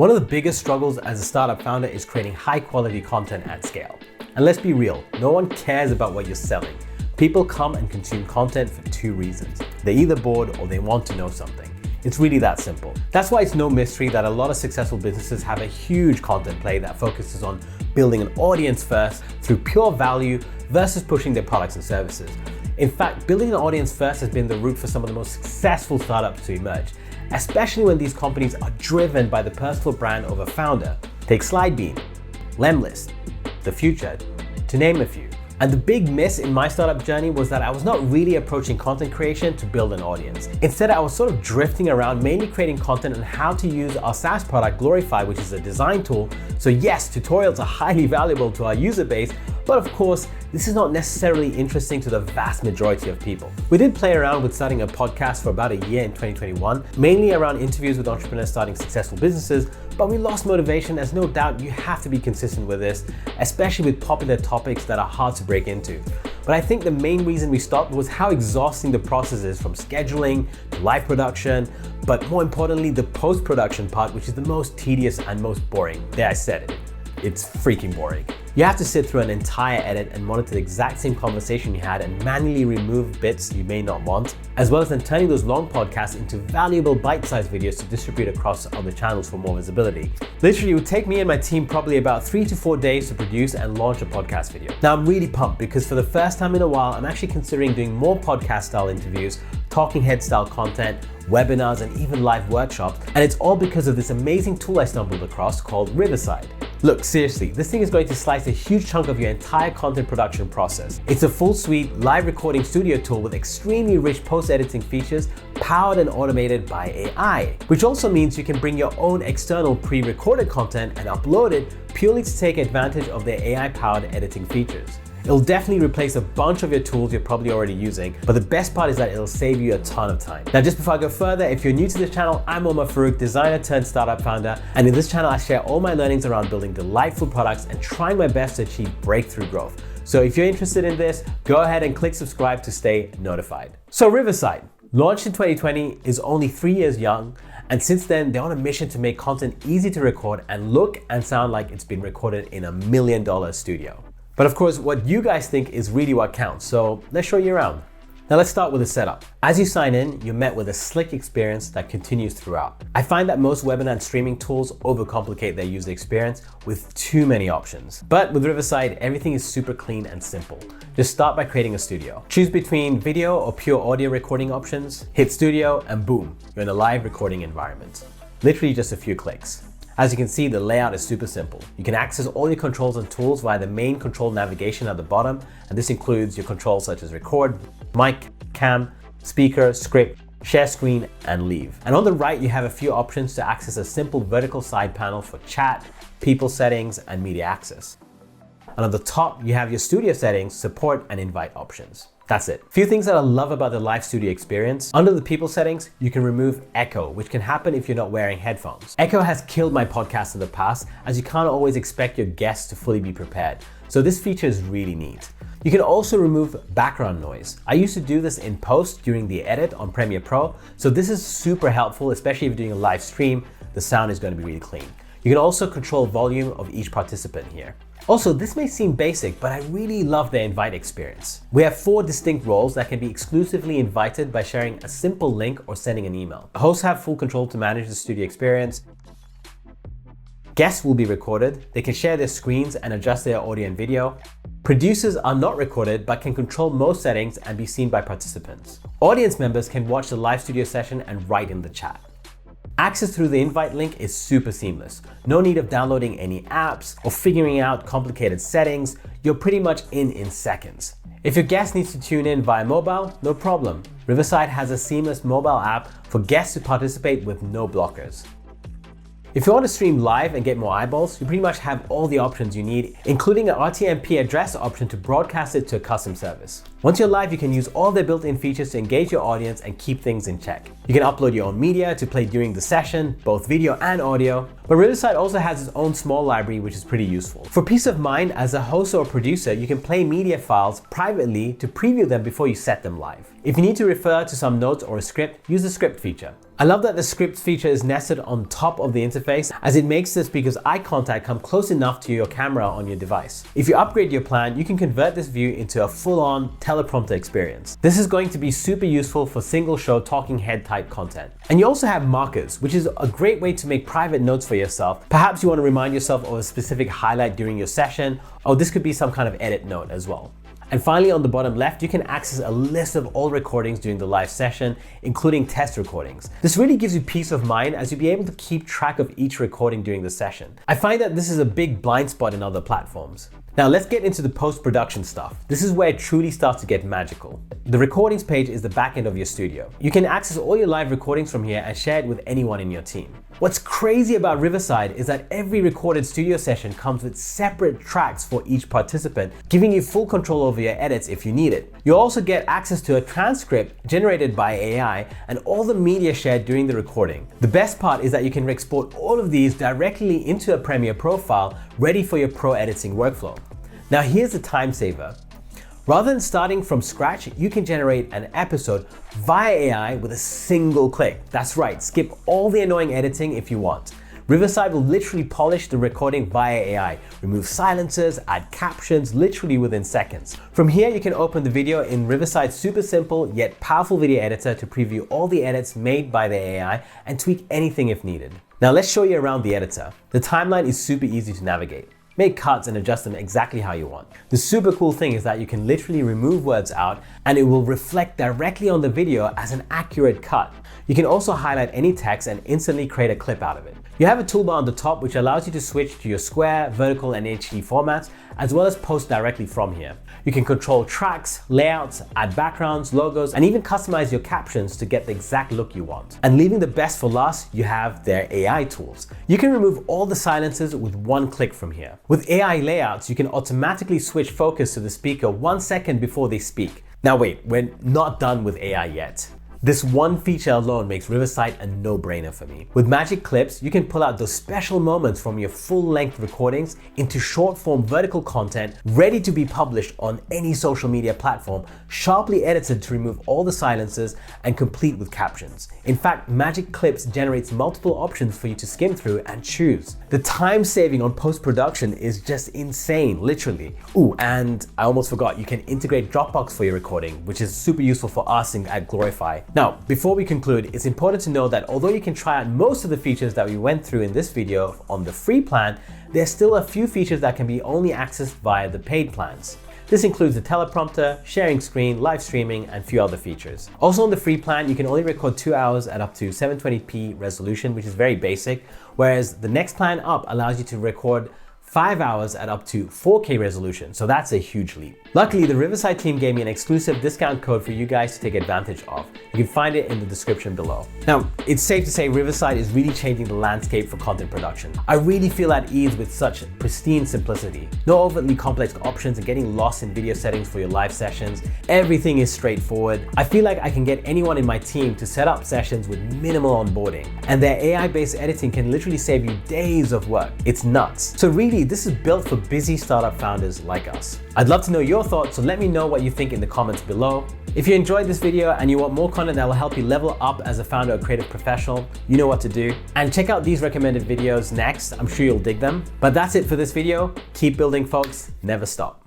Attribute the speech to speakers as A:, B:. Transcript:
A: One of the biggest struggles as a startup founder is creating high quality content at scale. And let's be real, no one cares about what you're selling. People come and consume content for two reasons. They're either bored or they want to know something. It's really that simple. That's why it's no mystery that a lot of successful businesses have a huge content play that focuses on building an audience first through pure value versus pushing their products and services. In fact, building an audience first has been the route for some of the most successful startups to emerge, especially when these companies are driven by the personal brand of a founder. Take Slidebean, Lemlist, The Future, to name a few. And the big miss in my startup journey was that I was not really approaching content creation to build an audience. Instead, I was sort of drifting around, mainly creating content on how to use our SaaS product, Glorify, which is a design tool. So yes, tutorials are highly valuable to our user base, but of course, this is not necessarily interesting to the vast majority of people. We did play around with starting a podcast for about a year in 2021, mainly around interviews with entrepreneurs starting successful businesses, but we lost motivation as no doubt you have to be consistent with this, especially with popular topics that are hard to break into. But I think the main reason we stopped was how exhausting the process is, from scheduling to live production, but more importantly, the post-production part, which is the most tedious and most boring. There, I said it. It's freaking boring. You have to sit through an entire edit and monitor the exact same conversation you had and manually remove bits you may not want, as well as then turning those long podcasts into valuable bite-sized videos to distribute across other channels for more visibility. Literally, it would take me and my team probably about 3 to 4 days to produce and launch a podcast video. Now, I'm really pumped because for the first time in a while, I'm actually considering doing more podcast-style interviews, talking head-style content, webinars, and even live workshops, and it's all because of this amazing tool I stumbled across called Riverside. Look, seriously, this thing is going to slice a huge chunk of your entire content production process. It's a full suite live recording studio tool with extremely rich post-editing features powered and automated by AI, which also means you can bring your own external pre-recorded content and upload it purely to take advantage of their AI-powered editing features. It'll definitely replace a bunch of your tools you're probably already using, but the best part is that it'll save you a ton of time. Now, just before I go further, if you're new to this channel, I'm Omar Farouk, designer turned startup founder, and in this channel, I share all my learnings around building delightful products and trying my best to achieve breakthrough growth. So if you're interested in this, go ahead and click subscribe to stay notified. So Riverside, launched in 2020, is only 3 years young, and since then, they're on a mission to make content easy to record and look and sound like it's been recorded in $1 million studio. But of course, what you guys think is really what counts, so let's show you around. Now let's start with the setup. As you sign in, you're met with a slick experience that continues throughout. I find that most webinar and streaming tools overcomplicate their user experience with too many options. But with Riverside, everything is super clean and simple. Just start by creating a studio. Choose between video or pure audio recording options, hit studio, and boom, you're in a live recording environment. Literally just a few clicks. As you can see, the layout is super simple. You can access all your controls and tools via the main control navigation at the bottom, and this includes your controls such as record, mic, cam, speaker, script, share screen, and leave. And on the right, you have a few options to access a simple vertical side panel for chat, people settings, and media access. And on the top, you have your studio settings, support, and invite options. That's it. Few things that I love about the live studio experience. Under the people settings, you can remove echo, which can happen if you're not wearing headphones. Echo has killed my podcast in the past, as you can't always expect your guests to fully be prepared. So this feature is really neat. You can also remove background noise. I used to do this in post during the edit on Premiere Pro, so this is super helpful, especially if you're doing a live stream. The sound is going to be really clean. You can also control volume of each participant here. Also, this may seem basic, but I really love the invite experience. We have 4 distinct roles that can be exclusively invited by sharing a simple link or sending an email. Hosts have full control to manage the studio experience. Guests will be recorded. They can share their screens and adjust their audio and video. Producers are not recorded, but can control most settings and be seen by participants. Audience members can watch the live studio session and write in the chat. Access through the invite link is super seamless. No need of downloading any apps or figuring out complicated settings. You're pretty much in seconds. If your guest needs to tune in via mobile, no problem. Riverside has a seamless mobile app for guests to participate with no blockers. If you want to stream live and get more eyeballs, you pretty much have all the options you need, including an RTMP address option to broadcast it to a custom service. Once you're live, you can use all their built-in features to engage your audience and keep things in check. You can upload your own media to play during the session, both video and audio. But Riverside also has its own small library, which is pretty useful. For peace of mind, as a host or producer, you can play media files privately to preview them before you set them live. If you need to refer to some notes or a script, use the script feature. I love that the scripts feature is nested on top of the interface, as it makes the speaker's eye contact come close enough to your camera on your device. If you upgrade your plan, you can convert this view into a full-on teleprompter experience. This is going to be super useful for single show talking head type content. And you also have markers, which is a great way to make private notes for yourself. Perhaps you want to remind yourself of a specific highlight during your session, or this could be some kind of edit note as well. And finally, on the bottom left, you can access a list of all recordings during the live session, including test recordings. This really gives you peace of mind, as you'll be able to keep track of each recording during the session. I find that this is a big blind spot in other platforms. Now let's get into the post-production stuff. This is where it truly starts to get magical. The recordings page is the back end of your studio. You can access all your live recordings from here and share it with anyone in your team. What's crazy about Riverside is that every recorded studio session comes with separate tracks for each participant, giving you full control over your edits if you need it. You also get access to a transcript generated by AI and all the media shared during the recording. The best part is that you can export all of these directly into a Premiere Pro file, ready for your pro editing workflow. Now here's the time saver. Rather than starting from scratch, you can generate an episode via AI with a single click. That's right, skip all the annoying editing if you want. Riverside will literally polish the recording via AI, remove silences, add captions literally within seconds. From here, you can open the video in Riverside's super simple yet powerful video editor to preview all the edits made by the AI and tweak anything if needed. Now let's show you around the editor. The timeline is super easy to navigate. Make cuts and adjust them exactly how you want. The super cool thing is that you can literally remove words out and it will reflect directly on the video as an accurate cut. You can also highlight any text and instantly create a clip out of it. You have a toolbar on the top which allows you to switch to your square, vertical, and HD formats, as well as post directly from here. You can control tracks, layouts, add backgrounds, logos, and even customize your captions to get the exact look you want. And leaving the best for last, you have their AI tools. You can remove all the silences with one click from here. With AI layouts, you can automatically switch focus to the speaker 1 second before they speak. Now wait, we're not done with AI yet. This one feature alone makes Riverside a no-brainer for me. With Magic Clips, you can pull out those special moments from your full-length recordings into short-form vertical content ready to be published on any social media platform, sharply edited to remove all the silences and complete with captions. In fact, Magic Clips generates multiple options for you to skim through and choose. The time saving on post-production is just insane, literally. Ooh, and I almost forgot, you can integrate Dropbox for your recording, which is super useful for us at Glorify. Now, before we conclude, it's important to know that although you can try out most of the features that we went through in this video on the free plan, there's still a few features that can be only accessed via the paid plans. This includes the teleprompter, sharing screen, live streaming, and a few other features. Also on the free plan, you can only record 2 hours at up to 720p resolution, which is very basic, whereas the next plan up allows you to record 5 hours at up to 4K resolution, so that's a huge leap. Luckily, the Riverside team gave me an exclusive discount code for you guys to take advantage of. You can find it in the description below. Now, it's safe to say Riverside is really changing the landscape for content production. I really feel at ease with such pristine simplicity. No overtly complex options and getting lost in video settings for your live sessions. Everything is straightforward. I feel like I can get anyone in my team to set up sessions with minimal onboarding. And their AI-based editing can literally save you days of work. It's nuts. So really, this is built for busy startup founders like us. I'd love to know your thoughts, so let me know what you think in the comments below. If you enjoyed this video and you want more content that will help you level up as a founder or creative professional, you know what to do. And check out these recommended videos next. I'm sure you'll dig them. But that's it for this video. Keep building, folks. Never stop.